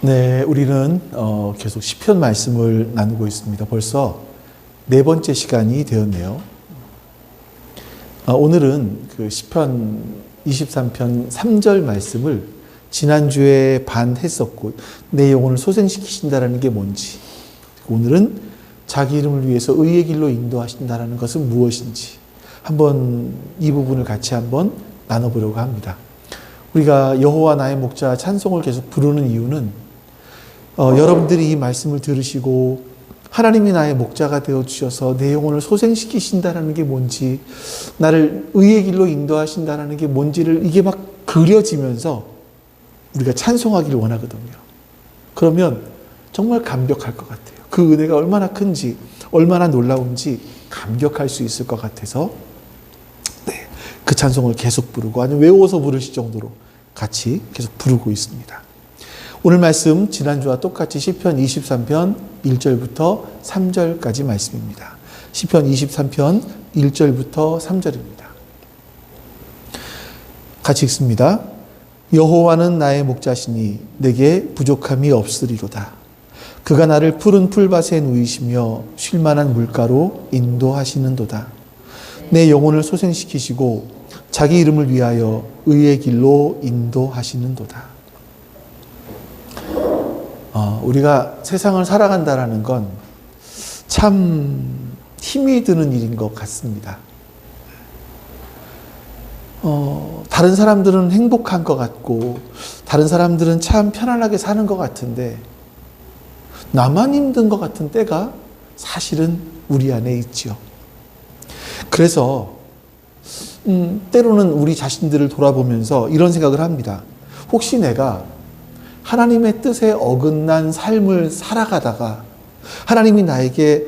네, 우리는 계속 시편 말씀을 나누고 있습니다. 벌써 네 번째 시간이 되었네요. 오늘은 그 시편 23편 3절 말씀을 지난주에 반 했었고, 내 영혼을 소생시키신다라는 게 뭔지, 오늘은 자기 이름을 위해서 의의 길로 인도하신다라는 것은 무엇인지 한번 이 부분을 같이 한번 나눠보려고 합니다. 우리가 여호와 나의 목자 찬송을 계속 부르는 이유는 여러분들이 이 말씀을 들으시고 하나님이 나의 목자가 되어주셔서 내 영혼을 소생시키신다는 게 뭔지, 나를 의의 길로 인도하신다는 게 뭔지를 이게 막 그려지면서 우리가 찬송하기를 원하거든요. 그러면 정말 감격할 것 같아요. 그 은혜가 얼마나 큰지, 얼마나 놀라운지 감격할 수 있을 것 같아서 그 찬송을 계속 부르고, 아니면 외워서 부르실 정도로 같이 계속 부르고 있습니다. 오늘 말씀 지난주와 똑같이 시편 23편 1절부터 3절까지 말씀입니다. 시편 23편 1절부터 3절입니다. 같이 읽습니다. 여호와는 나의 목자시니 내게 부족함이 없으리로다. 그가 나를 푸른 풀밭에 누이시며 쉴 만한 물가로 인도하시는도다. 내 영혼을 소생시키시고 자기 이름을 위하여 의의 길로 인도하시는도다. 우리가 세상을 살아간다는 건 참 힘이 드는 일인 것 같습니다. 다른 사람들은 행복한 것 같고, 다른 사람들은 참 편안하게 사는 것 같은데, 나만 힘든 것 같은 때가 사실은 우리 안에 있지요. 그래서 때로는 우리 자신들을 돌아보면서 이런 생각을 합니다. 혹시 내가 하나님의 뜻에 어긋난 삶을 살아가다가 하나님이 나에게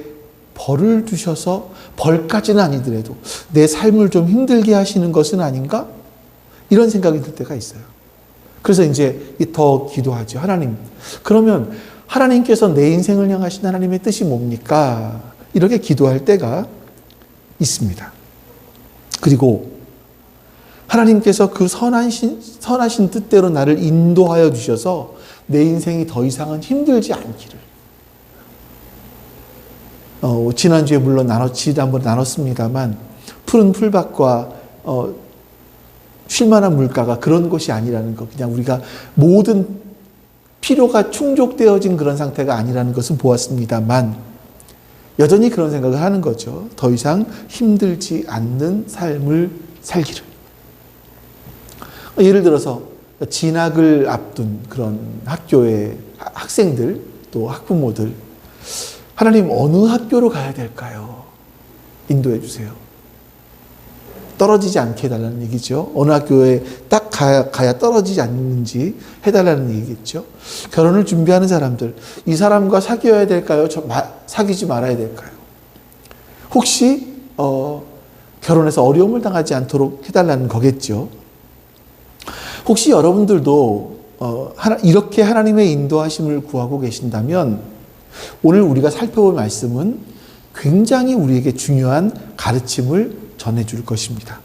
벌을 주셔서, 벌까지는 아니더라도 내 삶을 좀 힘들게 하시는 것은 아닌가? 이런 생각이 들 때가 있어요. 그래서 이제 더 기도하죠. 하나님, 그러면 하나님께서 내 인생을 향하신 하나님의 뜻이 뭡니까? 이렇게 기도할 때가 있습니다. 그리고 하나님께서 그 선하신 뜻대로 나를 인도하여 주셔서 내 인생이 더 이상은 힘들지 않기를. 지난주에 물론 한번 나눴습니다만, 푸른 풀밭과 쉴만한 물가가 그런 곳이 아니라는 것, 그냥 우리가 모든 필요가 충족되어진 그런 상태가 아니라는 것은 보았습니다만, 여전히 그런 생각을 하는 거죠. 더 이상 힘들지 않는 삶을 살기를. 예를 들어서 진학을 앞둔 그런 학교의 학생들, 또 학부모들, 하나님 어느 학교로 가야 될까요? 인도해 주세요. 떨어지지 않게 해달라는 얘기죠. 어느 학교에 딱 가야 떨어지지 않는지 해달라는 얘기겠죠. 결혼을 준비하는 사람들, 이 사람과 사귀어야 될까요? 사귀지 말아야 될까요? 혹시 결혼해서 어려움을 당하지 않도록 해달라는 거겠죠. 혹시 여러분들도 이렇게 하나님의 인도하심을 구하고 계신다면, 오늘 우리가 살펴볼 말씀은 굉장히 우리에게 중요한 가르침을 전해줄 것입니다.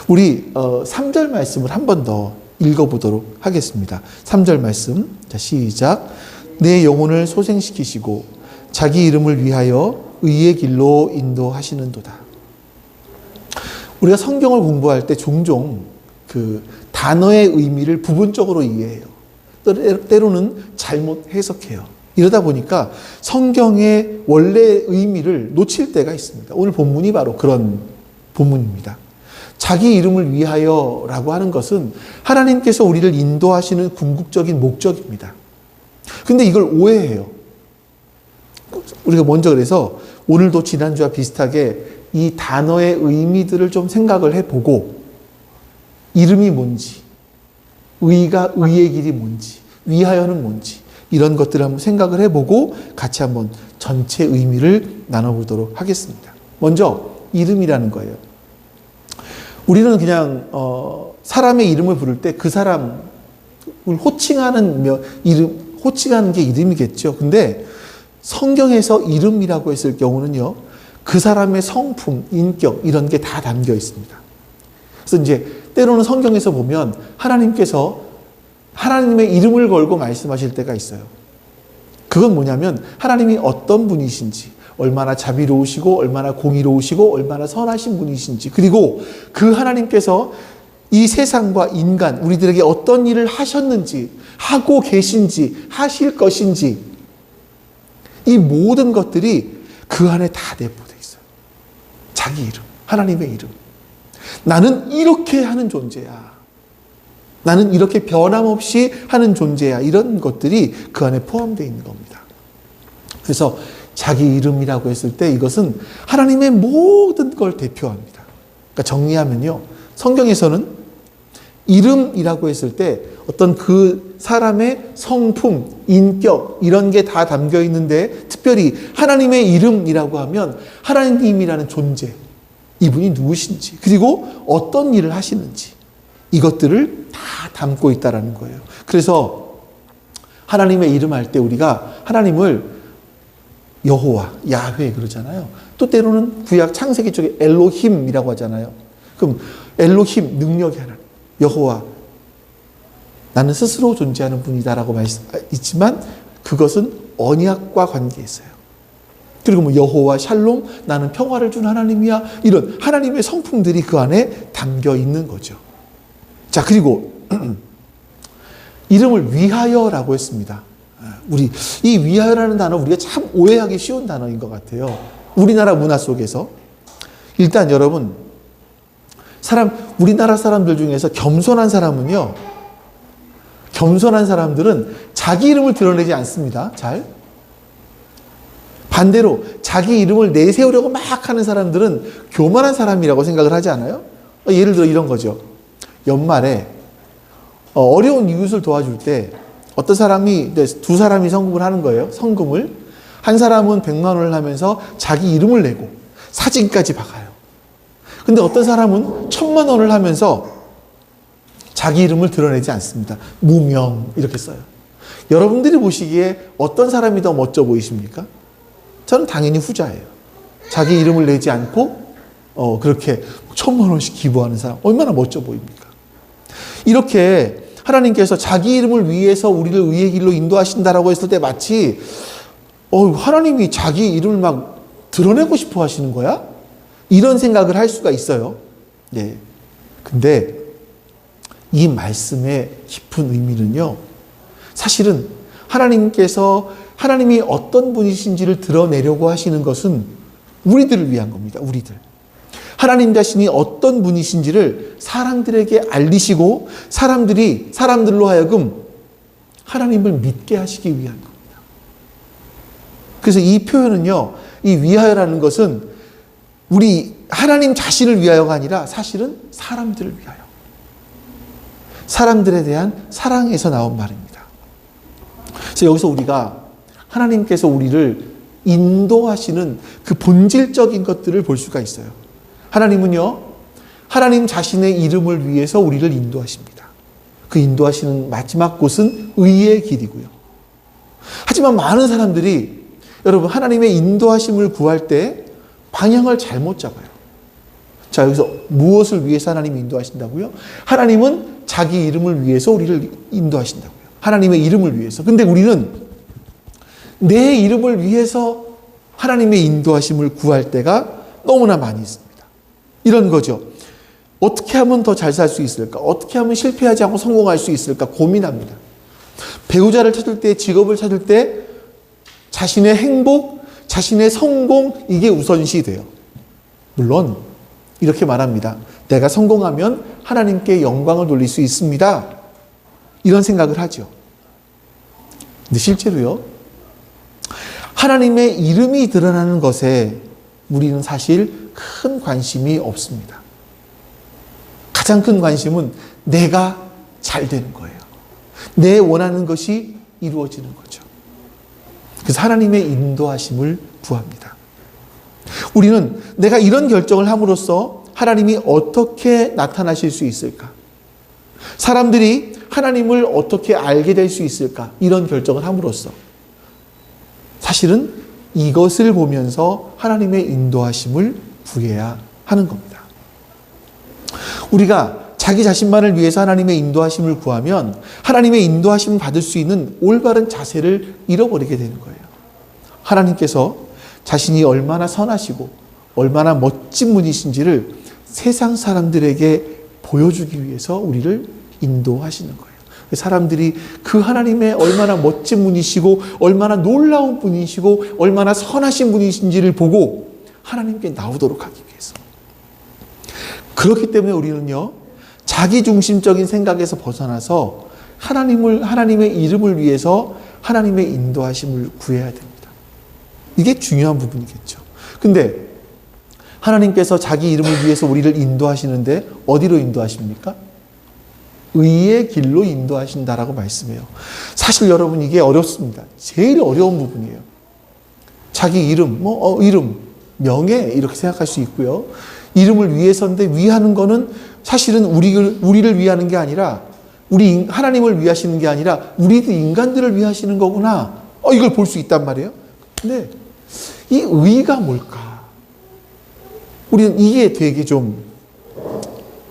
우리 3절 말씀을 한 번 더 읽어보도록 하겠습니다. 3절 말씀, 자, 시작. 내 영혼을 소생시키시고 자기 이름을 위하여 의의 길로 인도하시는도다. 우리가 성경을 공부할 때 종종 그 단어의 의미를 부분적으로 이해해요. 때로는 잘못 해석해요. 이러다 보니까 성경의 원래 의미를 놓칠 때가 있습니다. 오늘 본문이 바로 그런 본문입니다. 자기 이름을 위하여라고 하는 것은 하나님께서 우리를 인도하시는 궁극적인 목적입니다. 근데 이걸 오해해요. 우리가 먼저 그래서 오늘도 지난주와 비슷하게 이 단어의 의미들을 좀 생각을 해보고, 이름이 뭔지, 의의 길이 뭔지, 위하여는 뭔지, 이런 것들을 한번 생각을 해보고 같이 한번 전체 의미를 나눠보도록 하겠습니다. 먼저 이름이라는 거예요. 우리는 그냥 사람의 이름을 부를 때 그 사람을 호칭하는 게 이름이겠죠. 근데 성경에서 이름이라고 했을 경우는요, 그 사람의 성품, 인격, 이런 게 다 담겨 있습니다. 그래서 이제 때로는 성경에서 보면 하나님께서 하나님의 이름을 걸고 말씀하실 때가 있어요. 그건 뭐냐면 하나님이 어떤 분이신지, 얼마나 자비로우시고 얼마나 공의로우시고 얼마나 선하신 분이신지, 그리고 그 하나님께서 이 세상과 인간, 우리들에게 어떤 일을 하셨는지, 하고 계신지, 하실 것인지, 이 모든 것들이 그 안에 다 내포되어 있어요. 자기 이름, 하나님의 이름. 나는 이렇게 하는 존재야. 나는 이렇게 변함없이 하는 존재야. 이런 것들이 그 안에 포함되어 있는 겁니다. 그래서 자기 이름이라고 했을 때 이것은 하나님의 모든 걸 대표합니다. 그러니까 정리하면요, 성경에서는 이름이라고 했을 때 어떤 그 사람의 성품, 인격 이런 게 다 담겨 있는데, 특별히 하나님의 이름이라고 하면 하나님이라는 존재, 이분이 누구신지, 그리고 어떤 일을 하시는지, 이것들을 다 담고 있다라는 거예요. 그래서 하나님의 이름 할 때 우리가 하나님을 여호와, 야훼 그러잖아요. 또 때로는 구약 창세기 쪽에 엘로힘이라고 하잖아요. 그럼 엘로힘, 능력의 하나님, 여호와, 나는 스스로 존재하는 분이다라고 말씀있지만 그것은 언약과 관계에 있어요. 그리고 뭐 여호와 샬롬, 나는 평화를 준 하나님이야. 이런 하나님의 성품들이 그 안에 담겨 있는 거죠. 자, 그리고 이름을 위하여라고 했습니다. 우리 이 위하여라는 단어 우리가 참 오해하기 쉬운 단어인 것 같아요. 우리나라 문화 속에서. 일단 여러분, 우리나라 사람들 중에서 겸손한 사람은요, 겸손한 사람들은 자기 이름을 드러내지 않습니다. 잘. 반대로 자기 이름을 내세우려고 막 하는 사람들은 교만한 사람이라고 생각을 하지 않아요? 예를 들어 이런 거죠. 연말에 어려운 이웃을 도와줄 때 어떤 사람이, 두 사람이 성금을 하는 거예요. 성금을. 한 사람은 100만 원을 하면서 자기 이름을 내고 사진까지 박아요. 근데 어떤 사람은 1000만 원을 하면서 자기 이름을 드러내지 않습니다. 무명 이렇게 써요. 여러분들이 보시기에 어떤 사람이 더 멋져 보이십니까? 저는 당연히 후자예요. 자기 이름을 내지 않고 그렇게 1000만 원씩 기부하는 사람, 얼마나 멋져 보입니까? 이렇게 하나님께서 자기 이름을 위해서 우리를 의의 길로 인도하신다라고 했을 때 마치 하나님이 자기 이름을 막 드러내고 싶어 하시는 거야? 이런 생각을 할 수가 있어요. 네. 근데 이 말씀의 깊은 의미는요, 사실은 하나님이 어떤 분이신지를 드러내려고 하시는 것은 우리들을 위한 겁니다. 우리들. 하나님 자신이 어떤 분이신지를 사람들에게 알리시고 사람들로 하여금 하나님을 믿게 하시기 위한 겁니다. 그래서 이 표현은요, 이 위하여라는 것은 우리 하나님 자신을 위하여가 아니라 사실은 사람들을 위하여, 사람들에 대한 사랑에서 나온 말입니다. 그래서 여기서 우리가 하나님께서 우리를 인도하시는 그 본질적인 것들을 볼 수가 있어요. 하나님은요, 하나님 자신의 이름을 위해서 우리를 인도하십니다. 그 인도하시는 마지막 곳은 의의 길이고요. 하지만 많은 사람들이 여러분, 하나님의 인도하심을 구할 때 방향을 잘못 잡아요. 자, 여기서 무엇을 위해서 하나님이 인도하신다고요? 하나님은 자기 이름을 위해서 우리를 인도하신다고요. 하나님의 이름을 위해서. 근데 우리는 내 이름을 위해서 하나님의 인도하심을 구할 때가 너무나 많이 있습니다. 이런 거죠. 어떻게 하면 더 잘 살 수 있을까? 어떻게 하면 실패하지 않고 성공할 수 있을까? 고민합니다. 배우자를 찾을 때, 직업을 찾을 때 자신의 행복, 자신의 성공, 이게 우선시 돼요. 물론 이렇게 말합니다. 내가 성공하면 하나님께 영광을 돌릴 수 있습니다. 이런 생각을 하죠. 근데 실제로요, 하나님의 이름이 드러나는 것에 우리는 사실 큰 관심이 없습니다. 가장 큰 관심은 내가 잘 되는 거예요. 내 원하는 것이 이루어지는 거죠. 그래서 하나님의 인도하심을 구합니다. 우리는 내가 이런 결정을 함으로써 하나님이 어떻게 나타나실 수 있을까? 사람들이 하나님을 어떻게 알게 될 수 있을까? 이런 결정을 함으로써 사실은 이것을 보면서 하나님의 인도하심을 구해야 하는 겁니다. 우리가 자기 자신만을 위해서 하나님의 인도하심을 구하면 하나님의 인도하심을 받을 수 있는 올바른 자세를 잃어버리게 되는 거예요. 하나님께서 자신이 얼마나 선하시고 얼마나 멋진 분이신지를 세상 사람들에게 보여주기 위해서 우리를 인도하시는 거예요. 사람들이 그 하나님의 얼마나 멋진 분이시고 얼마나 놀라운 분이시고 얼마나 선하신 분이신지를 보고 하나님께 나오도록 하기 위해서. 그렇기 때문에 우리는요, 자기중심적인 생각에서 벗어나서 하나님의 이름을 위해서 하나님의 인도하심을 구해야 됩니다. 이게 중요한 부분이겠죠. 근데 하나님께서 자기 이름을 위해서 우리를 인도하시는데 어디로 인도하십니까? 의의 길로 인도하신다라고 말씀해요. 사실 여러분 이게 어렵습니다. 제일 어려운 부분이에요. 자기 이름, 이름, 명예 이렇게 생각할 수 있고요. 이름을 위해서인데 위하는 거는 사실은 우리를 위하는 게 아니라 하나님을 위하시는 게 아니라 우리도 인간들을 위하시는 거구나. 이걸 볼 수 있단 말이에요. 근데 이 의가 뭘까? 우리는 이게 되게 좀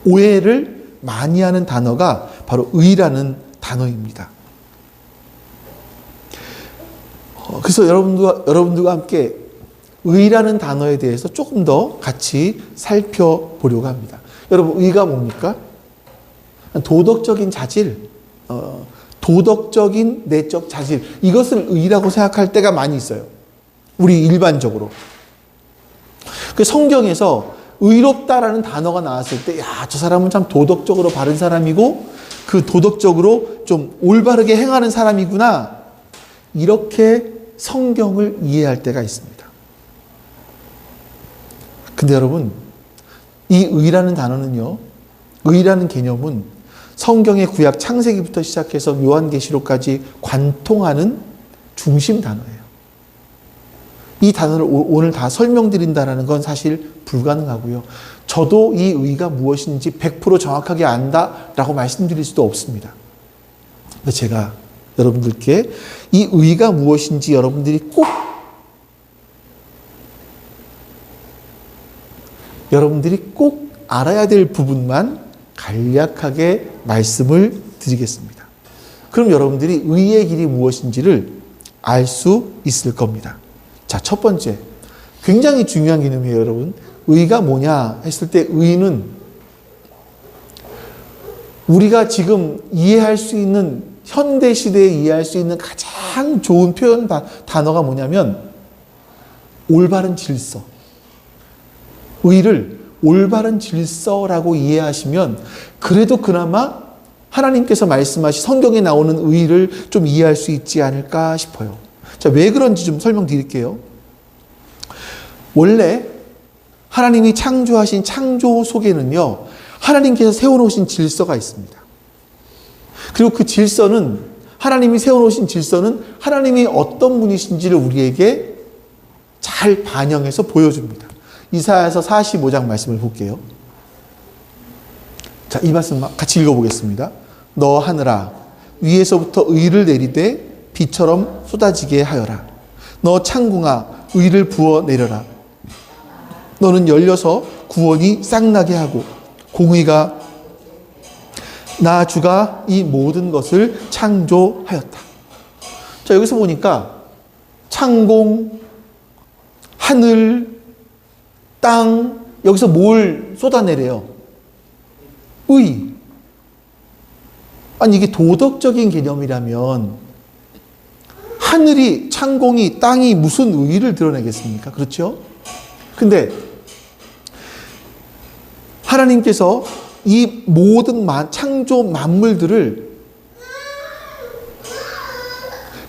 오해를 많이 하는 단어가 바로 의라는 단어입니다. 그래서 여러분들과 함께 의라는 단어에 대해서 조금 더 같이 살펴보려고 합니다. 여러분, 의가 뭡니까? 도덕적인 자질, 도덕적인 내적 자질, 이것을 의라고 생각할 때가 많이 있어요. 우리 일반적으로. 그 성경에서 의롭다라는 단어가 나왔을 때, 저 사람은 참 도덕적으로 바른 사람이고, 그 도덕적으로 좀 올바르게 행하는 사람이구나. 이렇게 성경을 이해할 때가 있습니다. 근데 여러분, 이 의라는 단어는요, 의라는 개념은 성경의 구약 창세기부터 시작해서 요한계시록까지 관통하는 중심 단어예요. 이 단어를 오늘 다 설명드린다는 건 사실 불가능하고요. 저도 이 의가 무엇인지 100% 정확하게 안다라고 말씀드릴 수도 없습니다. 근데 제가 여러분들께 이 의가 무엇인지 여러분들이 꼭 알아야 될 부분만 간략하게 말씀을 드리겠습니다. 그럼 여러분들이 의의 길이 무엇인지를 알 수 있을 겁니다. 자, 첫 번째, 굉장히 중요한 개념이에요, 여러분. 의가 뭐냐 했을 때 의는 우리가 지금 이해할 수 있는, 현대 시대에 이해할 수 있는 가장 좋은 표현 단어가 뭐냐면 올바른 질서. 의를 올바른 질서라고 이해하시면 그래도 그나마 하나님께서 말씀하신 성경에 나오는 의를 좀 이해할 수 있지 않을까 싶어요. 자, 왜 그런지 좀 설명드릴게요. 원래 하나님이 창조하신 창조 속에는요, 하나님께서 세워놓으신 질서가 있습니다. 그리고 그 질서는, 하나님이 세워놓으신 질서는 하나님이 어떤 분이신지를 우리에게 잘 반영해서 보여줍니다. 이사야서 45장 말씀을 볼게요. 자, 이 말씀 같이 읽어보겠습니다. 너 하늘아, 위에서부터 의를 내리되 비처럼 쏟아지게 하여라. 너 창궁아, 의를 부어 내려라. 너는 열려서 구원이 싹나게 하고 공의가 나 주가 이 모든 것을 창조하였다. 자, 여기서 보니까 창공, 하늘, 땅, 여기서 뭘 쏟아내래요? 의. 아니, 이게 도덕적인 개념이라면 하늘이, 창공이, 땅이 무슨 의의를 드러내겠습니까? 그렇죠? 근데 하나님께서 이 모든 창조 만물들을,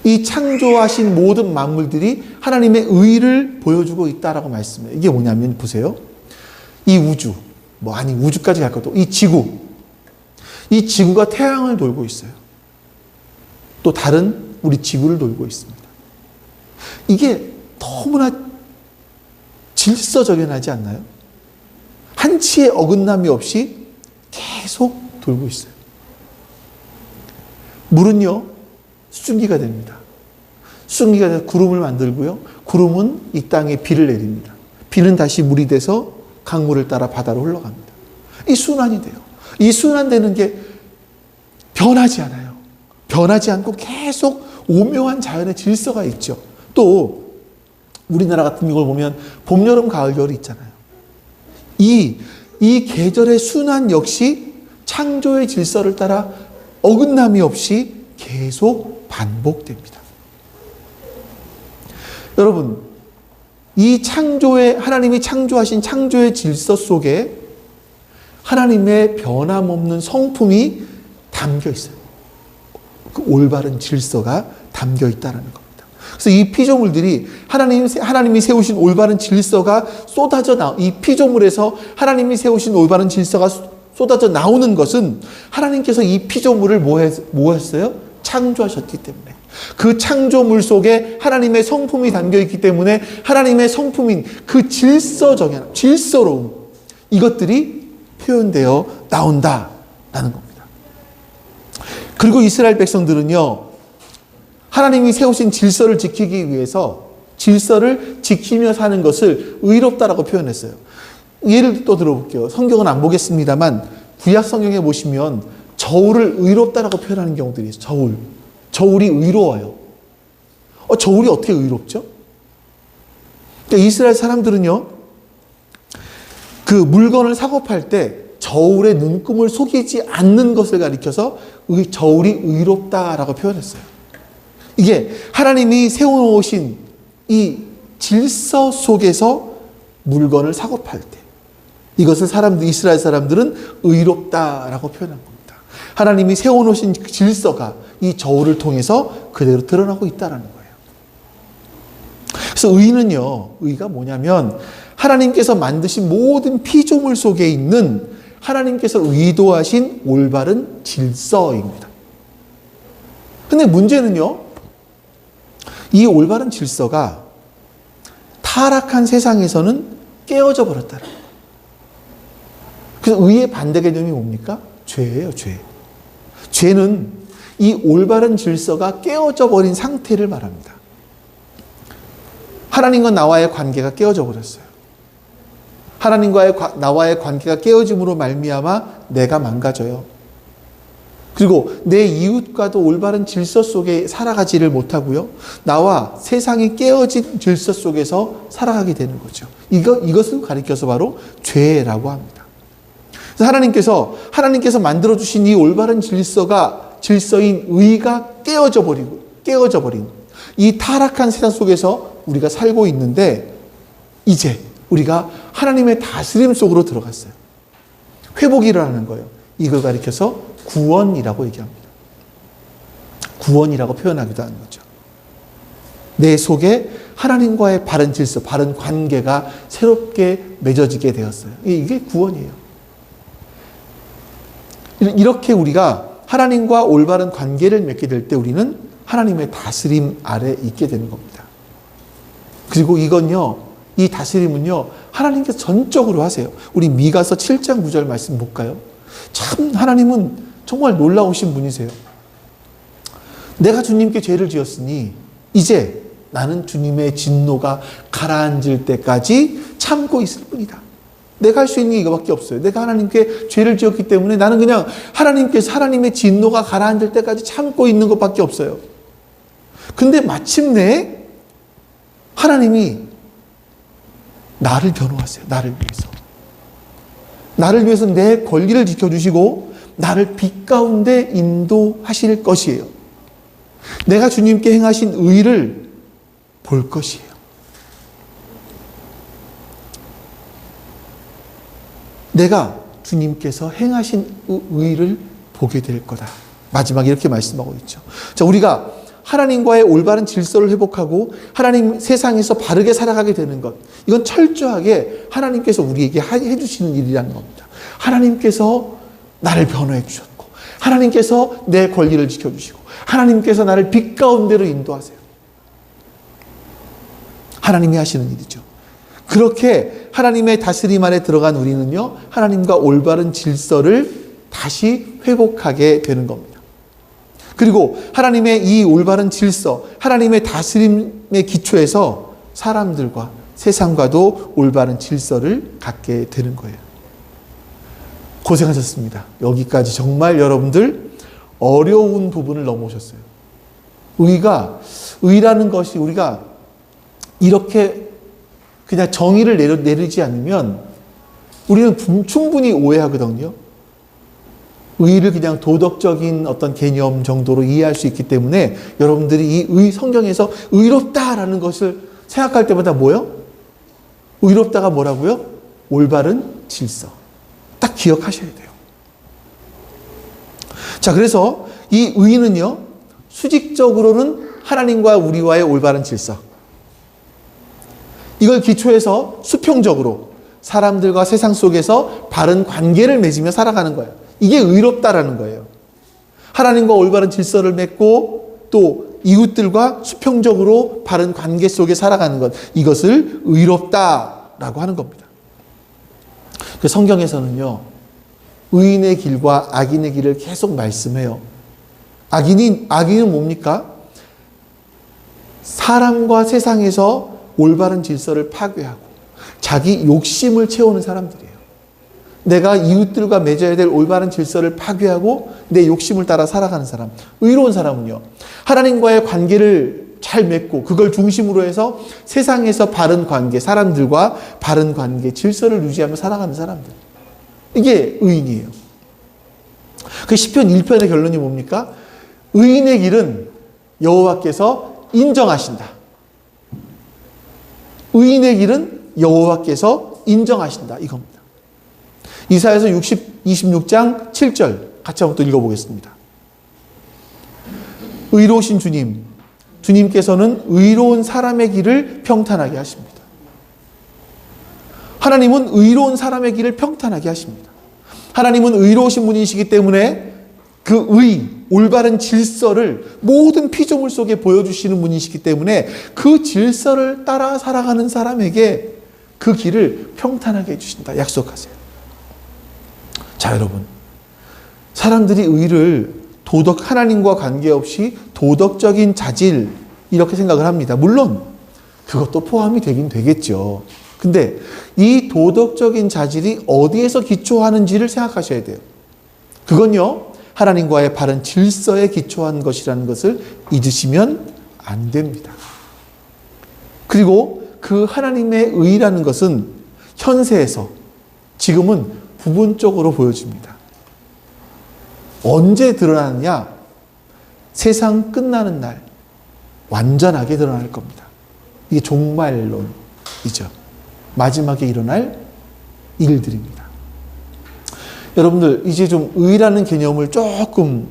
이 창조하신 모든 만물들이 하나님의 의를 보여주고 있다라고 말씀해요. 이게 뭐냐면 보세요. 이 우주, 우주까지 갈 것도, 이 지구가 태양을 돌고 있어요. 또 다른 우리 지구를 돌고 있습니다. 이게 너무나 질서정연하지 않나요? 한치의 어긋남이 없이 계속 돌고 있어요. 물은요, 수증기가 됩니다. 수증기가 돼서 구름을 만들고요. 구름은 이 땅에 비를 내립니다. 비는 다시 물이 돼서 강물을 따라 바다로 흘러갑니다. 이 순환이 돼요. 이 순환되는 게 변하지 않아요. 변하지 않고 계속 오묘한 자연의 질서가 있죠. 또 우리나라 같은 경우를 보면 봄, 여름, 가을, 겨울이 있잖아요. 이 계절의 순환 역시 창조의 질서를 따라 어긋남이 없이 계속 반복됩니다. 여러분, 이 하나님이 창조하신 창조의 질서 속에 하나님의 변함없는 성품이 담겨 있어요. 그 올바른 질서가 담겨 있다는 겁니다. 그래서 이 피조물들이 하나님이 세우신 올바른 질서가 이 피조물에서 하나님이 세우신 올바른 질서가 쏟아져 나오는 것은 하나님께서 이 피조물을 뭐 했어요? 창조하셨기 때문에. 그 창조물 속에 하나님의 성품이 담겨 있기 때문에 하나님의 성품인 그 질서로움, 이것들이 표현되어 나온다라는 겁니다. 그리고 이스라엘 백성들은요, 하나님이 세우신 질서를 지키기 위해서 질서를 지키며 사는 것을 의롭다라고 표현했어요. 예를 또 들어볼게요. 성경은 안 보겠습니다만 구약 성경에 보시면 저울을 의롭다라고 표현하는 경우들이 있어요. 저울이 의로워요. 저울이 어떻게 의롭죠? 그러니까 이스라엘 사람들은요, 그 물건을 사고 팔 때 저울의 눈금을 속이지 않는 것을 가리켜서 저울이 의롭다라고 표현했어요. 이게 하나님이 세워놓으신 이 질서 속에서 물건을 사고 팔 때 이것을 이스라엘 사람들은 의롭다라고 표현한 겁니다. 하나님이 세워놓으신 질서가 이 저울을 통해서 그대로 드러나고 있다는 거예요. 그래서 의가 뭐냐면 하나님께서 만드신 모든 피조물 속에 있는 하나님께서 의도하신 올바른 질서입니다. 근데 문제는요, 이 올바른 질서가 타락한 세상에서는 깨어져 버렸다는 거예요. 그래서 의의 반대 개념이 뭡니까? 죄예요, 죄. 죄는 이 올바른 질서가 깨어져 버린 상태를 말합니다. 하나님과 나와의 관계가 깨어져 버렸어요. 나와의 관계가 깨어짐으로 말미암아 내가 망가져요. 그리고 내 이웃과도 올바른 질서 속에 살아가지를 못하고요. 나와 세상이 깨어진 질서 속에서 살아가게 되는 거죠. 이것을 가리켜서 바로 죄라고 합니다. 그래서 하나님께서 만들어주신 이 올바른 질서인 의가 깨어져 버린 이 타락한 세상 속에서 우리가 살고 있는데, 이제 우리가 하나님의 다스림 속으로 들어갔어요. 회복이 일어나는 거예요. 이걸 가리켜서 구원이라고 얘기합니다. 구원이라고 표현하기도 하는 거죠. 내 속에 하나님과의 바른 질서, 바른 관계가 새롭게 맺어지게 되었어요. 이게 구원이에요. 이렇게 우리가 하나님과 올바른 관계를 맺게 될 때 우리는 하나님의 다스림 아래 있게 되는 겁니다. 그리고 이 다스림은요, 하나님께서 전적으로 하세요. 우리 미가서 7장 9절 말씀 볼까요? 참 하나님은 정말 놀라우신 분이세요. 내가 주님께 죄를 지었으니 이제 나는 주님의 진노가 가라앉을 때까지 참고 있을 뿐이다. 내가 할 수 있는 게 이거밖에 없어요. 내가 하나님께 죄를 지었기 때문에 나는 그냥 하나님의 진노가 가라앉을 때까지 참고 있는 것밖에 없어요. 근데 마침내 하나님이 나를 변호하세요. 나를 위해서 내 권리를 지켜주시고 나를 빛 가운데 인도하실 것이에요. 내가 주님께 행하신 의를 볼 것이에요. 내가 주님께서 행하신 의를 보게 될 거다. 마지막에 이렇게 말씀하고 있죠. 자, 우리가 하나님과의 올바른 질서를 회복하고 하나님 세상에서 바르게 살아가게 되는 것, 이건 철저하게 하나님께서 우리에게 해주시는 일이라는 겁니다. 하나님께서 나를 변호해 주셨고, 하나님께서 내 권리를 지켜주시고, 하나님께서 나를 빛 가운데로 인도하세요. 하나님이 하시는 일이죠. 그렇게 하나님의 다스림 아래 들어간 우리는요, 하나님과 올바른 질서를 다시 회복하게 되는 겁니다. 그리고 하나님의 이 올바른 질서, 하나님의 다스림의 기초에서 사람들과 세상과도 올바른 질서를 갖게 되는 거예요. 고생하셨습니다. 여기까지 정말 여러분들 어려운 부분을 넘어오셨어요. 의라는 것이 우리가 이렇게 그냥 정의를 내리지 않으면 우리는 충분히 오해하거든요. 의를 그냥 도덕적인 어떤 개념 정도로 이해할 수 있기 때문에 여러분들이 이 성경에서 의롭다라는 것을 생각할 때마다 뭐요? 의롭다가 뭐라고요? 올바른 질서. 딱 기억하셔야 돼요. 자, 그래서 이 의는요, 수직적으로는 하나님과 우리와의 올바른 질서. 이걸 기초해서 수평적으로 사람들과 세상 속에서 바른 관계를 맺으며 살아가는 거예요. 이게 의롭다라는 거예요. 하나님과 올바른 질서를 맺고 또 이웃들과 수평적으로 바른 관계 속에 살아가는 것. 이것을 의롭다라고 하는 겁니다. 그 성경에서는요, 의인의 길과 악인의 길을 계속 말씀해요. 악인은 뭡니까? 사람과 세상에서 올바른 질서를 파괴하고 자기 욕심을 채우는 사람들이에요. 내가 이웃들과 맺어야 될 올바른 질서를 파괴하고 내 욕심을 따라 살아가는 사람. 의로운 사람은요, 하나님과의 관계를 잘 맺고 그걸 중심으로 해서 세상에서 바른 관계, 사람들과 바른 관계, 질서를 유지하며 살아가는 사람들. 이게 의인이에요. 그 시편 1편의 결론이 뭡니까? 의인의 길은 여호와께서 인정하신다. 의인의 길은 여호와께서 인정하신다. 이겁니다. 이사야서 26장 7절 같이 한번 또 읽어보겠습니다. 의로우신 주님께서는 의로운 사람의 길을 평탄하게 하십니다. 하나님은 의로운 사람의 길을 평탄하게 하십니다. 하나님은 의로우신 분이시기 때문에 그 올바른 질서를 모든 피조물 속에 보여주시는 분이시기 때문에 그 질서를 따라 살아가는 사람에게 그 길을 평탄하게 해주신다. 약속하세요. 자, 여러분. 사람들이 의를 하나님과 관계없이 도덕적인 자질, 이렇게 생각을 합니다. 물론, 그것도 포함이 되긴 되겠죠. 근데 이 도덕적인 자질이 어디에서 기초하는지를 생각하셔야 돼요. 그건요, 하나님과의 바른 질서에 기초한 것이라는 것을 잊으시면 안 됩니다. 그리고 그 하나님의 의라는 것은 현세에서 지금은 부분적으로 보여집니다. 언제 드러나느냐? 세상 끝나는 날 완전하게 드러날 겁니다. 이게 종말론이죠. 마지막에 일어날 일들입니다. 여러분들 이제 좀 의라는 개념을 조금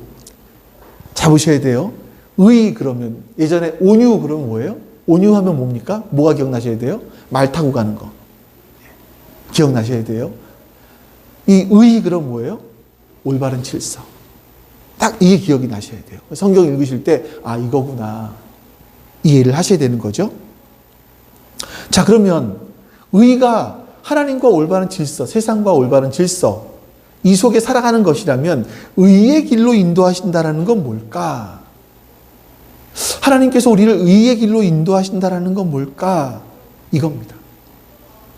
잡으셔야 돼요. 그러면 예전에 온유 그러면 뭐예요? 온유하면 뭡니까? 뭐가 기억나셔야 돼요? 말 타고 가는 거. 기억나셔야 돼요. 이 그럼 뭐예요? 올바른 질서. 딱 이게 기억이 나셔야 돼요. 성경 읽으실 때 이거구나 이해를 하셔야 되는 거죠. 자, 그러면 의가 하나님과 올바른 질서, 세상과 올바른 질서, 이 속에 살아가는 것이라면 의의 길로 인도하신다라는 건 뭘까? 하나님께서 우리를 의의 길로 인도하신다라는 건 뭘까? 이겁니다.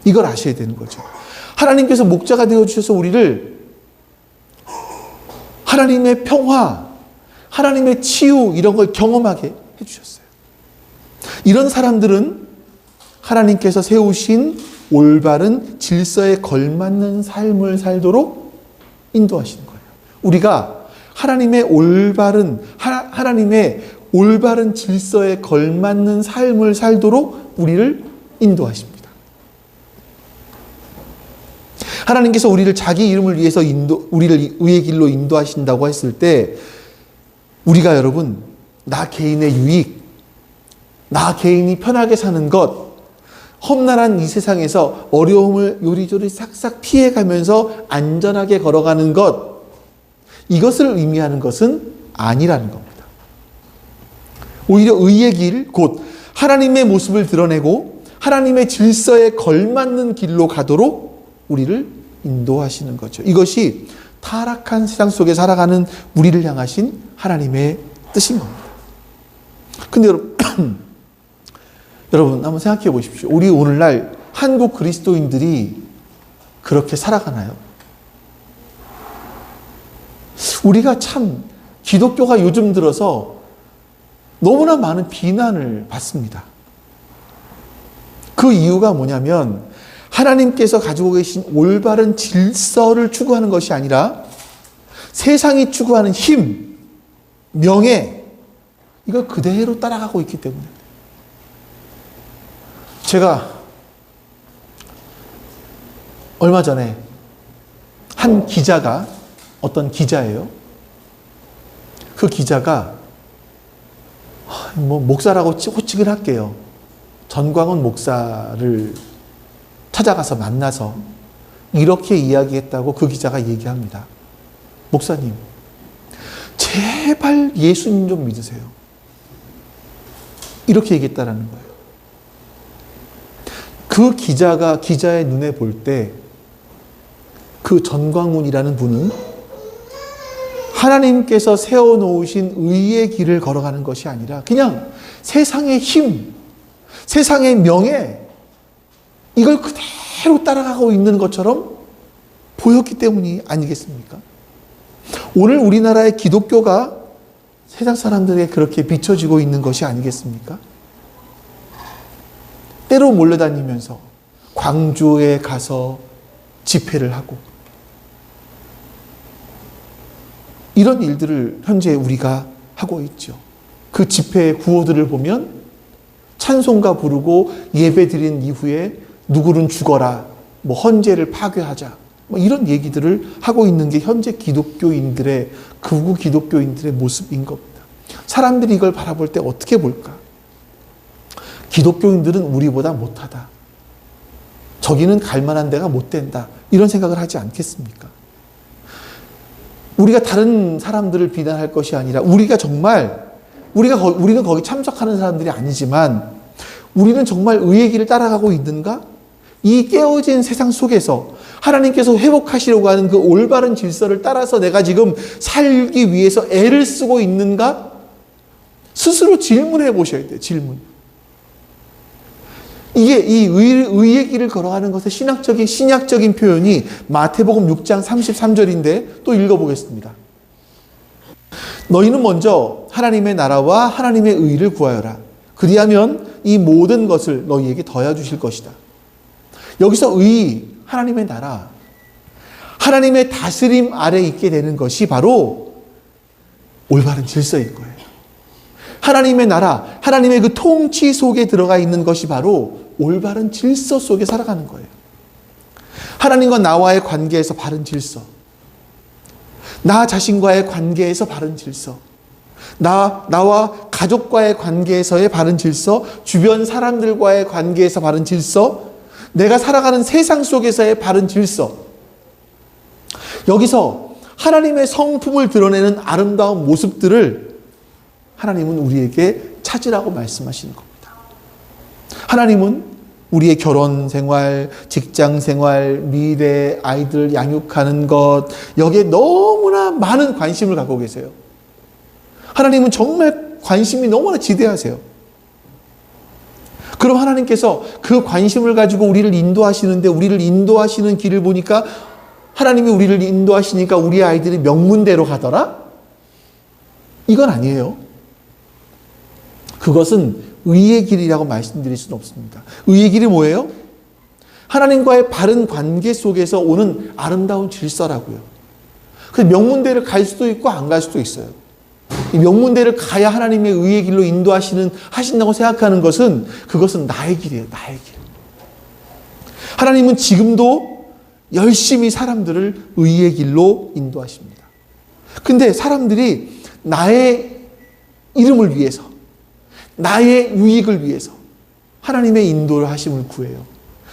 이걸 아셔야 되는 거죠. 하나님께서 목자가 되어주셔서 우리를 하나님의 평화, 하나님의 치유 이런 걸 경험하게 해주셨어요. 이런 사람들은 하나님께서 세우신 올바른 질서에 걸맞는 삶을 살도록 인도하시는 거예요. 우리가 하나님의 올바른 질서에 걸맞는 삶을 살도록 우리를 인도하십니다. 하나님께서 우리를 자기 이름을 위해서 우리를 의의 길로 인도하신다고 했을 때 우리가 여러분 나 개인의 유익, 나 개인이 편하게 사는 것, 험난한 이 세상에서 어려움을 요리조리 싹싹 피해가면서 안전하게 걸어가는 것, 이것을 의미하는 것은 아니라는 겁니다. 오히려 의의 길, 곧 하나님의 모습을 드러내고 하나님의 질서에 걸맞는 길로 가도록 우리를 인도하시는 거죠. 이것이 타락한 세상 속에 살아가는 우리를 향하신 하나님의 뜻인 겁니다. 근데 여러분 한번 생각해 보십시오. 우리 오늘날 한국 그리스도인들이 그렇게 살아가나요? 우리가 참 기독교가 요즘 들어서 너무나 많은 비난을 받습니다. 그 이유가 뭐냐면 하나님께서 가지고 계신 올바른 질서를 추구하는 것이 아니라 세상이 추구하는 힘, 명예, 이걸 그대로 따라가고 있기 때문에. 제가 얼마 전에 한 기자가, 어떤 기자예요. 그 기자가 목사라고 호칭을 할게요. 전광훈 목사를 찾아가서 만나서 이렇게 이야기했다고 그 기자가 얘기합니다. 목사님, 제발 예수님 좀 믿으세요. 이렇게 얘기했다라는 거예요. 그 기자가 기자의 눈에 볼 때 그 전광훈이라는 분은 하나님께서 세워놓으신 의의 길을 걸어가는 것이 아니라 그냥 세상의 힘, 세상의 명예, 이걸 그대로 따라가고 있는 것처럼 보였기 때문이 아니겠습니까? 오늘 우리나라의 기독교가 세상 사람들에게 그렇게 비춰지고 있는 것이 아니겠습니까? 때로 몰려다니면서 광주에 가서 집회를 하고 이런 일들을 현재 우리가 하고 있죠. 그 집회의 구호들을 보면 찬송가 부르고 예배 드린 이후에 누구는 죽어라, 헌재를 파괴하자, 이런 얘기들을 하고 있는 게 현재 기독교인들의, 극우 기독교인들의 모습인 겁니다. 사람들이 이걸 바라볼 때 어떻게 볼까? 기독교인들은 우리보다 못하다. 저기는 갈 만한 데가 못 된다. 이런 생각을 하지 않겠습니까? 우리가 다른 사람들을 비난할 것이 아니라 우리는 거기 참석하는 사람들이 아니지만 우리는 정말 의의 길을 따라가고 있는가? 이 깨어진 세상 속에서 하나님께서 회복하시려고 하는 그 올바른 질서를 따라서 내가 지금 살기 위해서 애를 쓰고 있는가? 스스로 질문해 보셔야 돼요. 질문. 이게 이 의의 길을 걸어가는 것의 신약적인 표현이 마태복음 6장 33절인데 또 읽어보겠습니다. 너희는 먼저 하나님의 나라와 하나님의 의를 구하여라. 그리하면 이 모든 것을 너희에게 더해 주실 것이다. 여기서 의, 하나님의 나라, 하나님의 다스림 아래 있게 되는 것이 바로 올바른 질서일 거예요. 하나님의 나라, 하나님의 그 통치 속에 들어가 있는 것이 바로 올바른 질서 속에 살아가는 거예요. 하나님과 나와의 관계에서 바른 질서, 나 자신과의 관계에서 바른 질서, 나와 가족과의 관계에서의 바른 질서, 주변 사람들과의 관계에서 바른 질서, 내가 살아가는 세상 속에서의 바른 질서. 여기서 하나님의 성품을 드러내는 아름다운 모습들을 하나님은 우리에게 찾으라고 말씀하시는 겁니다. 하나님은 우리의 결혼 생활, 직장 생활, 미래, 아이들 양육하는 것, 여기에 너무나 많은 관심을 갖고 계세요. 하나님은 정말 관심이 너무나 지대하세요. 그럼 하나님께서 그 관심을 가지고 우리를 인도하시는데, 우리를 인도하시는 길을 보니까 하나님이 우리를 인도하시니까 우리 아이들이 명문대로 가더라? 이건 아니에요. 그것은 의의 길이라고 말씀드릴 수는 없습니다. 의의 길이 뭐예요? 하나님과의 바른 관계 속에서 오는 아름다운 질서라고요. 그래서 명문대를 갈 수도 있고 안 갈 수도 있어요. 이 명문대를 가야 하나님의 의의 길로 하신다고 생각하는 것은 그것은 나의 길이에요. 나의 길. 하나님은 지금도 열심히 사람들을 의의 길로 인도하십니다. 근데 사람들이 나의 이름을 위해서, 나의 유익을 위해서 하나님의 인도를 하심을 구해요.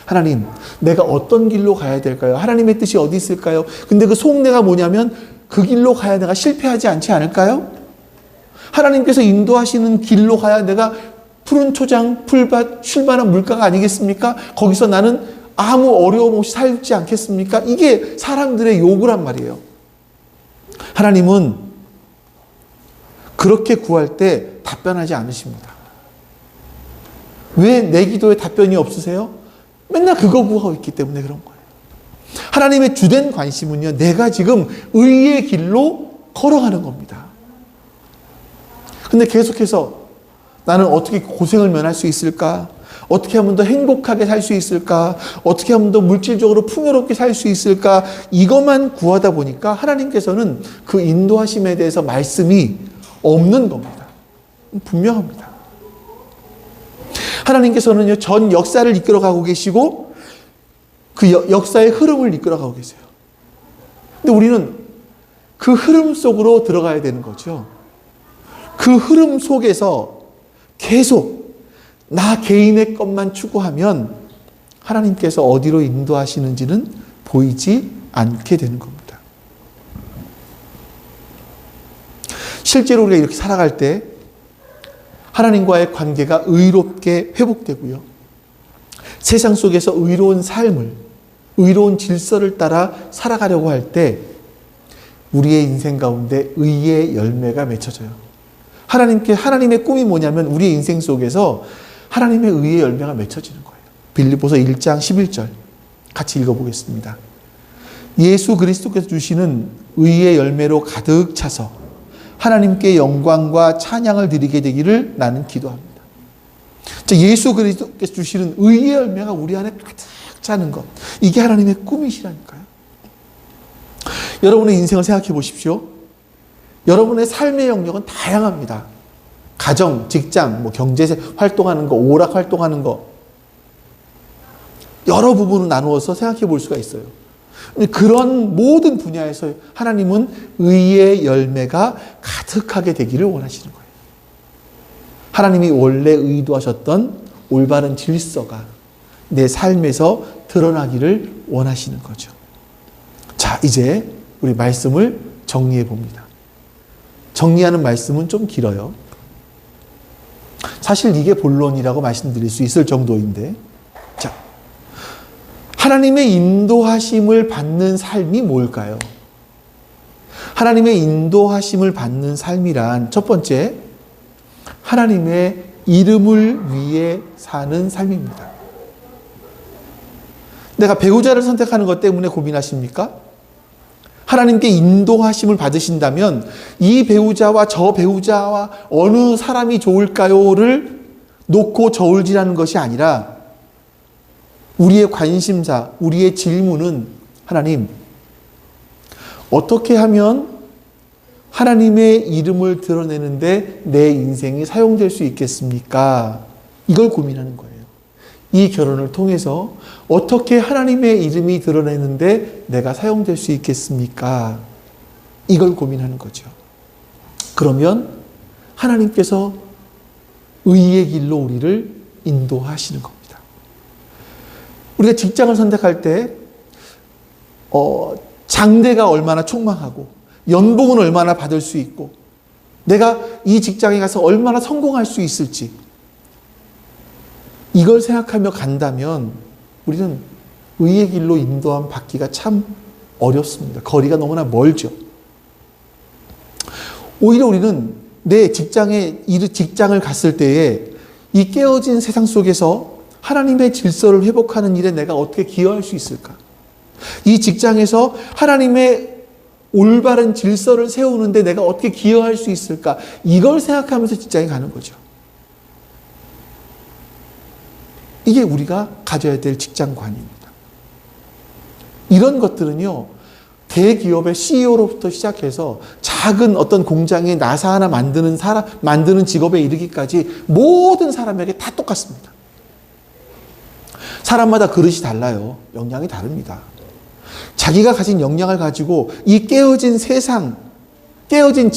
하나님, 내가 어떤 길로 가야 될까요? 하나님의 뜻이 어디 있을까요? 근데 그 속내가 뭐냐면 그 길로 가야 내가 실패하지 않지 않을까요? 하나님께서 인도하시는 길로 가야 내가 푸른 초장, 풀밭, 쉴만한 물가가 아니겠습니까? 거기서 나는 아무 어려움 없이 살지 않겠습니까? 이게 사람들의 요구란 말이에요. 하나님은 그렇게 구할 때 답변하지 않으십니다. 왜 내 기도에 답변이 없으세요? 맨날 그거 구하고 있기 때문에 그런 거예요. 하나님의 주된 관심은요, 내가 지금 의의 길로 걸어가는 겁니다. 근데 계속해서 나는 어떻게 고생을 면할 수 있을까? 어떻게 하면 더 행복하게 살 수 있을까? 어떻게 하면 더 물질적으로 풍요롭게 살 수 있을까? 이것만 구하다 보니까 하나님께서는 그 인도하심에 대해서 말씀이 없는 겁니다. 분명합니다. 하나님께서는 전 역사를 이끌어가고 계시고 그 역사의 흐름을 이끌어가고 계세요. 근데 우리는 그 흐름 속으로 들어가야 되는 거죠. 그 흐름 속에서 계속 나 개인의 것만 추구하면 하나님께서 어디로 인도하시는지는 보이지 않게 되는 겁니다. 실제로 우리가 이렇게 살아갈 때 하나님과의 관계가 의롭게 회복되고요. 세상 속에서 의로운 삶을, 의로운 질서를 따라 살아가려고 할 때 우리의 인생 가운데 의의 열매가 맺혀져요. 하나님의 꿈이 뭐냐면 우리의 인생 속에서 하나님의 의의 열매가 맺혀지는 거예요. 빌립보서 1장 11절 같이 읽어보겠습니다. 예수 그리스도께서 주시는 의의 열매로 가득 차서 하나님께 영광과 찬양을 드리게 되기를 나는 기도합니다. 예수 그리스도께서 주시는 의의 열매가 우리 안에 가득 차는 것, 이게 하나님의 꿈이시라니까요. 여러분의 인생을 생각해 보십시오. 여러분의 삶의 영역은 다양합니다. 가정, 직장, 경제 활동하는 거, 오락 활동하는 거, 여러 부분을 나누어서 생각해 볼 수가 있어요. 그런 모든 분야에서 하나님은 의의 열매가 가득하게 되기를 원하시는 거예요. 하나님이 원래 의도하셨던 올바른 질서가 내 삶에서 드러나기를 원하시는 거죠. 자, 이제 우리 말씀을 정리해 봅니다. 정리하는 말씀은 좀 길어요. 사실 이게 본론이라고 말씀드릴 수 있을 정도인데, 자, 하나님의 인도하심을 받는 삶이 뭘까요? 하나님의 인도하심을 받는 삶이란 첫 번째, 하나님의 이름을 위해 사는 삶입니다. 내가 배우자를 선택하는 것 때문에 고민하십니까? 하나님께 인도하심을 받으신다면 이 배우자와 저 배우자와 어느 사람이 좋을까요를 놓고 저울질하는 것이 아니라 우리의 관심사, 우리의 질문은 하나님, 어떻게 하면 하나님의 이름을 드러내는데 내 인생이 사용될 수 있겠습니까? 이걸 고민하는 거예요. 이 결혼을 통해서 어떻게 하나님의 이름이 드러내는데 내가 사용될 수 있겠습니까? 이걸 고민하는 거죠. 그러면 하나님께서 의의 길로 우리를 인도하시는 겁니다. 우리가 직장을 선택할 때 장대가 얼마나 촉망하고 연봉은 얼마나 받을 수 있고 내가 이 직장에 가서 얼마나 성공할 수 있을지 이걸 생각하며 간다면 우리는 의의 길로 인도함 받기가 참 어렵습니다. 거리가 너무나 멀죠. 오히려 우리는 내 직장을 갔을 때에 이 깨어진 세상 속에서 하나님의 질서를 회복하는 일에 내가 어떻게 기여할 수 있을까? 이 직장에서 하나님의 올바른 질서를 세우는데 내가 어떻게 기여할 수 있을까? 이걸 생각하면서 직장에 가는 거죠. 이게 우리가 가져야 될 직장관입니다. 이런 것들은요, 대기업의 CEO로부터 시작해서 작은 어떤 공장에 나사 하나 만드는 직업에 이르기까지 모든 사람에게 다 똑같습니다. 사람마다 그릇이 달라요. 역량이 다릅니다. 자기가 가진 역량을 가지고 이 깨어진 세상, 깨어진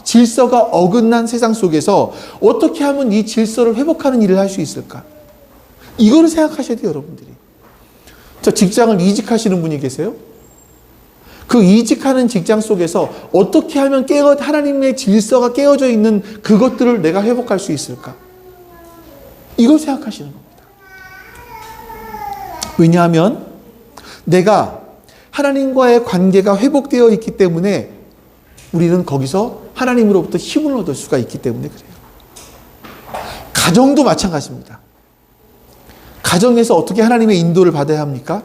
질서가 어긋난 세상 속에서 어떻게 하면 이 질서를 회복하는 일을 할 수 있을까? 이거를 생각하셔야 돼요, 여러분들이. 직장을 이직하시는 분이 계세요? 그 이직하는 직장 속에서 어떻게 하면 하나님의 질서가 깨어져 있는 그것들을 내가 회복할 수 있을까? 이걸 생각하시는 겁니다. 왜냐하면 내가 하나님과의 관계가 회복되어 있기 때문에 우리는 거기서 하나님으로부터 힘을 얻을 수가 있기 때문에 그래요. 가정도 마찬가지입니다. 가정에서 어떻게 하나님의 인도를 받아야 합니까?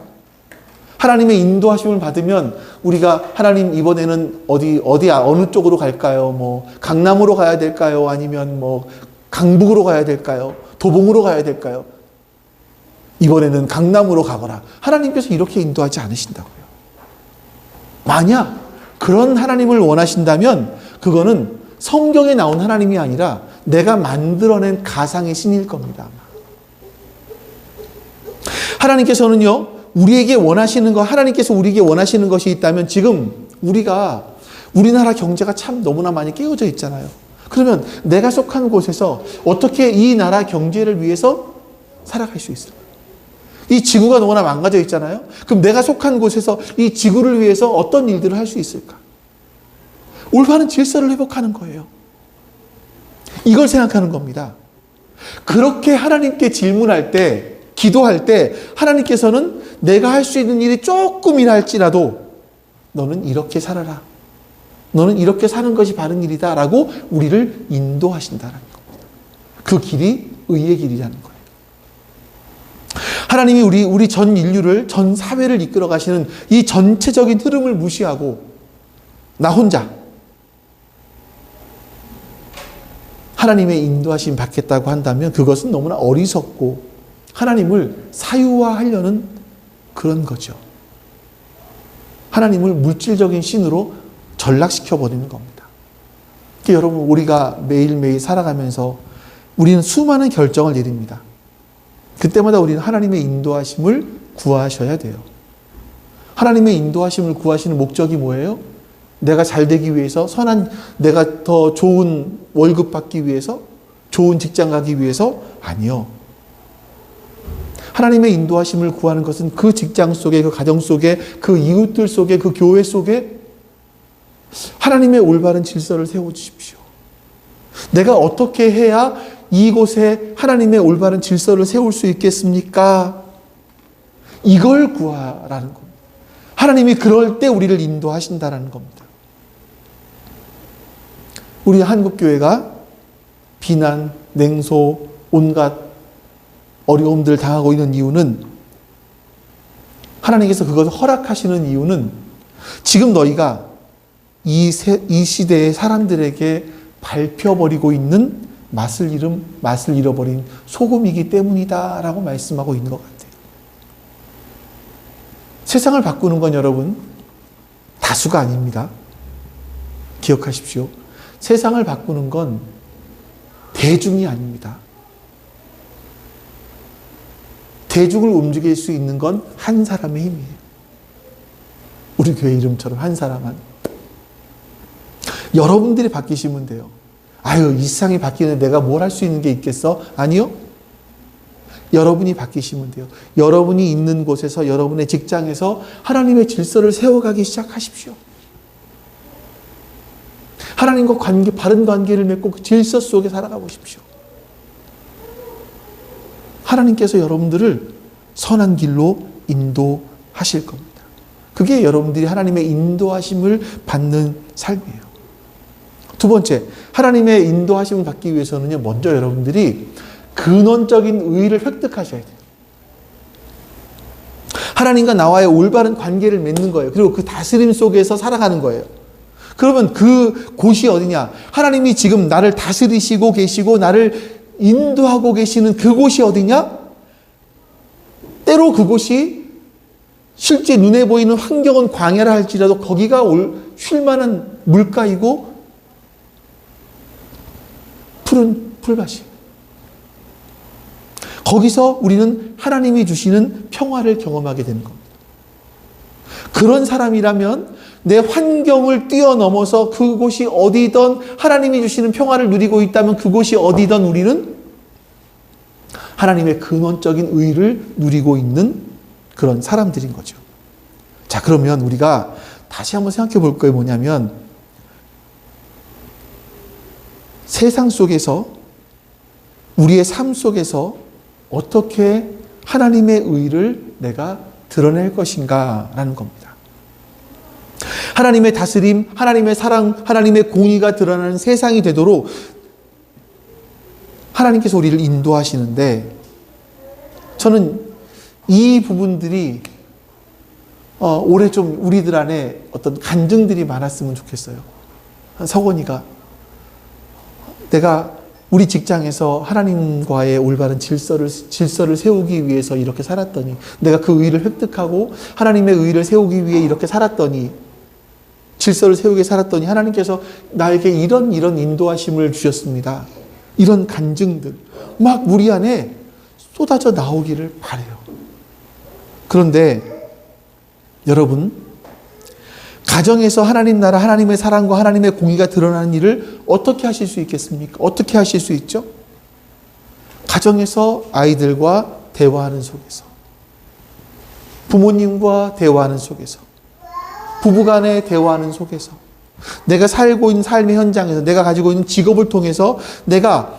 하나님의 인도하심을 받으면 우리가 하나님 이번에는 어느 쪽으로 갈까요? 뭐 강남으로 가야 될까요? 아니면 뭐 강북으로 가야 될까요? 도봉으로 가야 될까요? 이번에는 강남으로 가거라. 하나님께서 이렇게 인도하지 않으신다고요. 만약 그런 하나님을 원하신다면 그거는 성경에 나온 하나님이 아니라 내가 만들어낸 가상의 신일 겁니다. 하나님께서는요, 우리에게 원하시는 것, 하나님께서 우리에게 원하시는 것이 있다면 지금 우리나라 경제가 참 너무나 많이 깨어져 있잖아요. 그러면 내가 속한 곳에서 어떻게 이 나라 경제를 위해서 살아갈 수 있을까? 이 지구가 너무나 망가져 있잖아요. 그럼 내가 속한 곳에서 이 지구를 위해서 어떤 일들을 할 수 있을까? 올바른 질서를 회복하는 거예요. 이걸 생각하는 겁니다. 그렇게 하나님께 질문할 때, 기도할 때 하나님께서는 내가 할 수 있는 일이 조금이나 할지라도 너는 이렇게 살아라. 너는 이렇게 사는 것이 바른 일이다 라고 우리를 인도하신다는 겁니다. 그 길이 의의 길이라는 거예요. 하나님이 우리 전 인류를, 전 사회를 이끌어 가시는 이 전체적인 흐름을 무시하고 나 혼자 하나님의 인도하심 받겠다고 한다면 그것은 너무나 어리석고 하나님을 사유화하려는 그런 거죠. 하나님을 물질적인 신으로 전락시켜버리는 겁니다. 여러분, 우리가 매일매일 살아가면서 우리는 수많은 결정을 내립니다. 그때마다 우리는 하나님의 인도하심을 구하셔야 돼요. 하나님의 인도하심을 구하시는 목적이 뭐예요? 내가 잘 되기 위해서, 내가 더 좋은 월급 받기 위해서, 좋은 직장 가기 위해서? 아니요. 하나님의 인도하심을 구하는 것은 그 직장 속에, 그 가정 속에, 그 이웃들 속에, 그 교회 속에 하나님의 올바른 질서를 세워주십시오. 내가 어떻게 해야 이곳에 하나님의 올바른 질서를 세울 수 있겠습니까? 이걸 구하라는 겁니다. 하나님이 그럴 때 우리를 인도하신다는 겁니다. 우리 한국교회가 비난, 냉소, 온갖 어려움들을 당하고 있는 이유는, 하나님께서 그것을 허락하시는 이유는 지금 너희가 이 시대의 사람들에게 밟혀버리고 있는 맛을 잃어버린 소금이기 때문이다라고 말씀하고 있는 것 같아요. 세상을 바꾸는 건 여러분 다수가 아닙니다. 기억하십시오. 세상을 바꾸는 건 대중이 아닙니다. 대중을 움직일 수 있는 건 한 사람의 힘이에요. 우리 교회 이름처럼 한 사람만. 여러분들이 바뀌시면 돼요. 아유, 이 세상이 바뀌는데 내가 뭘 할 수 있는 게 있겠어? 아니요. 여러분이 바뀌시면 돼요. 여러분이 있는 곳에서, 여러분의 직장에서 하나님의 질서를 세워가기 시작하십시오. 하나님과 바른 관계를 맺고 그 질서 속에 살아가 보십시오. 하나님께서 여러분들을 선한 길로 인도하실 겁니다. 그게 여러분들이 하나님의 인도하심을 받는 삶이에요. 두 번째, 하나님의 인도하심을 받기 위해서는요, 먼저 여러분들이 근원적인 의의를 획득하셔야 돼요. 하나님과 나와의 올바른 관계를 맺는 거예요. 그리고 그 다스림 속에서 살아가는 거예요. 그러면 그 곳이 어디냐? 하나님이 지금 나를 다스리시고 계시고 나를 인도하고 계시는 그곳이 어디냐? 때로 그곳이 실제 눈에 보이는 환경은 광야라 할지라도 거기가 쉴 만한 물가이고 푸른 풀밭이. 거기서 우리는 하나님이 주시는 평화를 경험하게 되는 겁니다. 그런 사람이라면 내 환경을 뛰어넘어서 그곳이 어디든 하나님이 주시는 평화를 누리고 있다면 그곳이 어디든 우리는 하나님의 근원적인 의를 누리고 있는 그런 사람들인 거죠. 자, 그러면 우리가 다시 한번 생각해 볼 거예요. 뭐냐면 세상 속에서, 우리의 삶 속에서 어떻게 하나님의 의를 내가 드러낼 것인가 라는 겁니다. 하나님의 다스림, 하나님의 사랑, 하나님의 공의가 드러나는 세상이 되도록 하나님께서 우리를 인도하시는데, 저는 이 부분들이 올해 좀 우리들 안에 어떤 간증들이 많았으면 좋겠어요. 서건이가 내가 우리 직장에서 하나님과의 올바른 질서를 세우기 위해서 이렇게 살았더니, 내가 그 의를 획득하고 하나님의 의를 세우기 위해 이렇게 살았더니, 질서를 세우게 살았더니 하나님께서 나에게 이런 인도하심을 주셨습니다. 이런 간증들 막 우리 안에 쏟아져 나오기를 바라요. 그런데 여러분, 가정에서 하나님 나라, 하나님의 사랑과 하나님의 공의가 드러나는 일을 어떻게 하실 수 있겠습니까? 어떻게 하실 수 있죠? 가정에서 아이들과 대화하는 속에서, 부모님과 대화하는 속에서, 부부간에 대화하는 속에서, 내가 살고 있는 삶의 현장에서, 내가 가지고 있는 직업을 통해서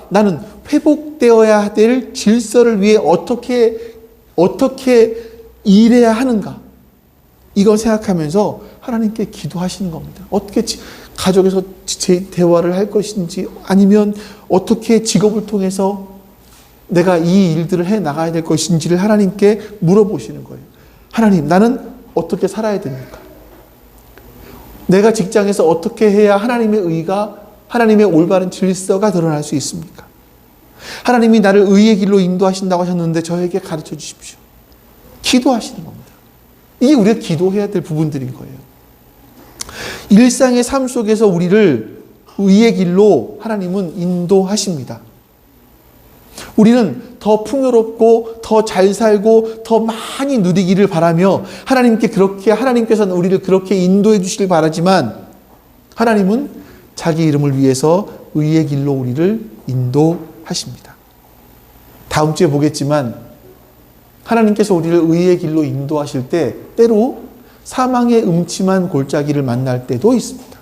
나는 회복되어야 될 질서를 위해 어떻게 일해야 하는가, 이걸 생각하면서 하나님께 기도하시는 겁니다. 어떻게 가족에서 대화를 할 것인지, 아니면 어떻게 직업을 통해서 내가 이 일들을 해 나가야 될 것인지를 하나님께 물어보시는 거예요. 하나님, 나는 어떻게 살아야 됩니까? 내가 직장에서 어떻게 해야 하나님의 의가, 하나님의 올바른 질서가 드러날 수 있습니까? 하나님이 나를 의의 길로 인도하신다고 하셨는데 저에게 가르쳐 주십시오. 기도하시는 겁니다. 이게 우리가 기도해야 될 부분들인 거예요. 일상의 삶 속에서 우리를 의의 길로 하나님은 인도하십니다. 우리는 더 풍요롭고 더 잘 살고 더 많이 누리기를 바라며 하나님께서는 우리를 그렇게 인도해 주시길 바라지만, 하나님은 자기 이름을 위해서 의의 길로 우리를 인도하십니다. 다음 주에 보겠지만 하나님께서 우리를 의의 길로 인도하실 때 때로 사망의 음침한 골짜기를 만날 때도 있습니다.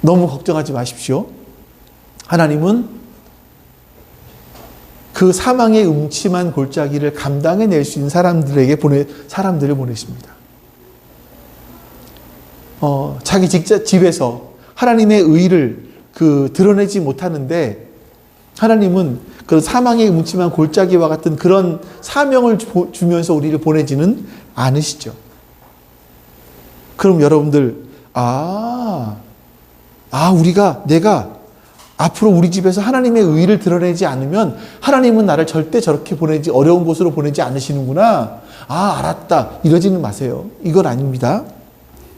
너무 걱정하지 마십시오. 하나님은 그 사망의 음침한 골짜기를 감당해낼 수 있는 사람들을 보내십니다. 자기 집에서 하나님의 의를 드러내지 못하는데, 하나님은 그 사망의 음침한 골짜기와 같은 그런 사명을 주면서 우리를 보내지는 않으시죠. 그럼 여러분들, 내가 앞으로 우리 집에서 하나님의 의를 드러내지 않으면 하나님은 나를 절대 저렇게 어려운 곳으로 보내지 않으시는구나. 알았다. 이러지는 마세요. 이건 아닙니다.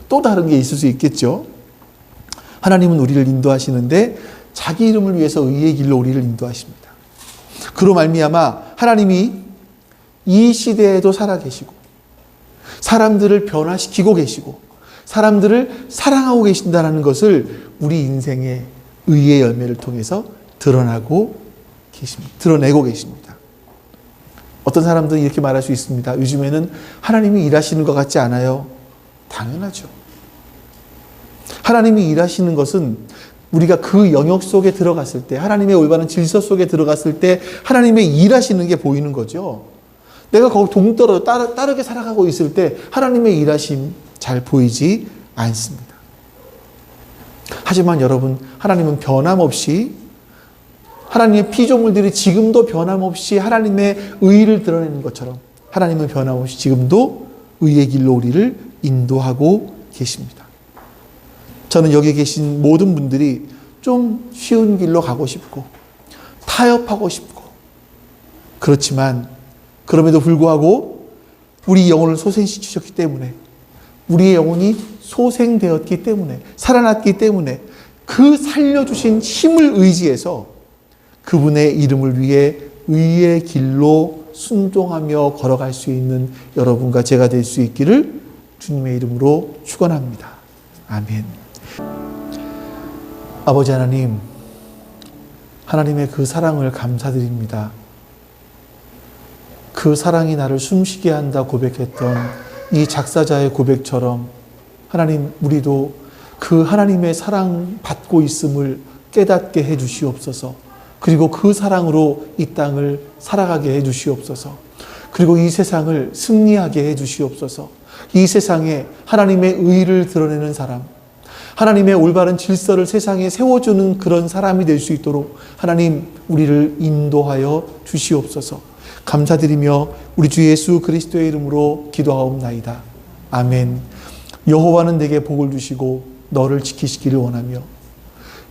또 다른 게 있을 수 있겠죠. 하나님은 우리를 인도하시는데 자기 이름을 위해서 의의 길로 우리를 인도하십니다. 그로 말미암아 하나님이 이 시대에도 살아계시고, 사람들을 변화시키고 계시고, 사람들을 사랑하고 계신다는 것을 우리 인생의 의의 열매를 통해서 드러내고 계십니다. 어떤 사람들은 이렇게 말할 수 있습니다. 요즘에는 하나님이 일하시는 것 같지 않아요? 당연하죠. 하나님이 일하시는 것은 우리가 그 영역 속에 들어갔을 때, 하나님의 올바른 질서 속에 들어갔을 때 하나님의 일하시는 게 보이는 거죠. 내가 거기 동떨어져 따르게 살아가고 있을 때 하나님의 일하심 잘 보이지 않습니다. 하지만 여러분, 하나님은 변함없이, 하나님의 피조물들이 지금도 변함없이 하나님의 의를 드러내는 것처럼 하나님은 변함없이 지금도 의의 길로 우리를 인도하고 계십니다. 저는 여기 계신 모든 분들이 좀 쉬운 길로 가고 싶고 타협하고 싶고, 그렇지만 그럼에도 불구하고 우리 영혼을 소생시키셨기 때문에, 우리의 영혼이 소생되었기 때문에, 살아났기 때문에 그 살려주신 힘을 의지해서 그분의 이름을 위해 의의 길로 순종하며 걸어갈 수 있는 여러분과 제가 될 수 있기를 주님의 이름으로 축원합니다. 아멘. 아버지 하나님, 하나님의 그 사랑을 감사드립니다. 그 사랑이 나를 숨쉬게 한다 고백했던 이 작사자의 고백처럼 하나님, 우리도 그 하나님의 사랑 받고 있음을 깨닫게 해 주시옵소서. 그리고 그 사랑으로 이 땅을 살아가게 해 주시옵소서. 그리고 이 세상을 승리하게 해 주시옵소서. 이 세상에 하나님의 의를 드러내는 사람, 하나님의 올바른 질서를 세상에 세워주는 그런 사람이 될 수 있도록 하나님, 우리를 인도하여 주시옵소서. 감사드리며 우리 주 예수 그리스도의 이름으로 기도하옵나이다. 아멘. 여호와는 내게 복을 주시고 너를 지키시기를 원하며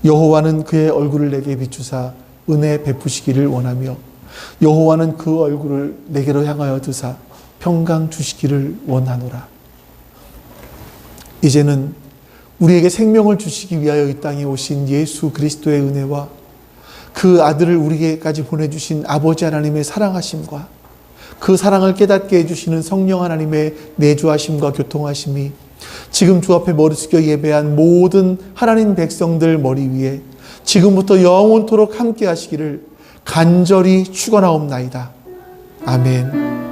여호와는 그의 얼굴을 내게 비추사 은혜 베푸시기를 원하며 여호와는 그 얼굴을 내게로 향하여 드사 평강 주시기를 원하노라. 이제는 우리에게 생명을 주시기 위하여 이 땅에 오신 예수 그리스도의 은혜와 그 아들을 우리에게까지 보내주신 아버지 하나님의 사랑하심과 그 사랑을 깨닫게 해주시는 성령 하나님의 내주하심과 교통하심이 지금 주 앞에 머리 숙여 예배한 모든 하나님 백성들 머리 위에 지금부터 영원토록 함께 하시기를 간절히 축원하옵나이다. 아멘.